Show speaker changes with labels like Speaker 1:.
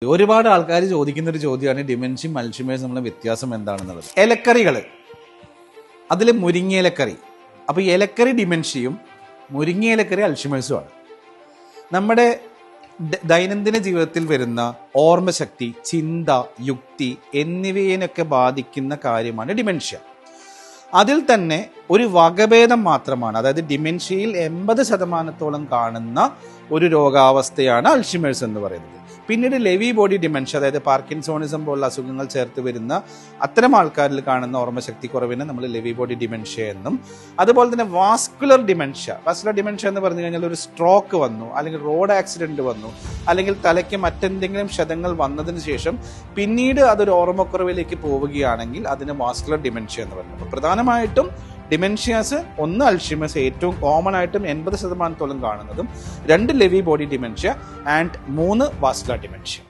Speaker 1: ഒരുപാട് ആൾക്കാർ ചോദിക്കുന്ന ഒരു ചോദ്യമാണ് ഡിമെൻഷ്യയും അൽഷിമേഴ്സും തമ്മിലുള്ള വ്യത്യാസം എന്താണെന്നുള്ളത്. ഇലക്കറികൾ, അതിൽ മുരിങ്ങയിലക്കറി. അപ്പോൾ ഇലക്കറി ഡിമെൻഷ്യയും മുരിങ്ങയിലക്കറി അൽഷിമേഴ്സുമാണ്. നമ്മുടെ ദൈനംദിന ജീവിതത്തിൽ വരുന്ന ഓർമ്മശക്തി, ചിന്ത, യുക്തി എന്നിവയെയൊക്കെ ബാധിക്കുന്ന കാര്യമാണ് ഡിമെൻഷ്യ. അതിൽ തന്നെ ഒരു വകഭേദം മാത്രമാണ്, അതായത് ഡിമെൻഷ്യയിൽ 80% കാണുന്ന ഒരു രോഗാവസ്ഥയാണ് അൽഷിമേഴ്സ് എന്ന് പറയുന്നത്. പിന്നീട് ലെവി ബോഡി ഡിമെൻഷ്യ, അതായത് പാർക്കിൻസോണിസം പോലുള്ള അസുഖങ്ങൾ ചേർത്ത് വരുന്ന അത്തരം ആൾക്കാരിൽ കാണുന്ന ഓർമ്മശക്തി കുറവിനെ നമ്മൾ ലെവി ബോഡി ഡിമെൻഷ്യ എന്നും, അതുപോലെ തന്നെ വാസ്കുലർ ഡിമെൻഷ്യ എന്ന് പറഞ്ഞു കഴിഞ്ഞാൽ ഒരു സ്ട്രോക്ക് വന്നു, അല്ലെങ്കിൽ റോഡ് ആക്സിഡന്റ് വന്നു, അല്ലെങ്കിൽ തലയ്ക്ക് മറ്റെന്തെങ്കിലും ക്ഷതങ്ങൾ വന്നതിന് ശേഷം പിന്നീട് അതൊരു ഓർമ്മക്കുറവിലേക്ക് പോവുകയാണെങ്കിൽ അതിന് വാസ്കുലർ ഡിമെൻഷ്യ എന്ന് പറയുന്നത്. അപ്പോൾ പ്രധാനമായിട്ടും ഡിമെൻഷ്യാസ്, ഒന്ന് അൽഷിമേഴ്സ് ഏറ്റവും കോമൺ ആയിട്ടും 80% കാണുന്നതും, 2 Lewy body dementia and 3 vascular dementia.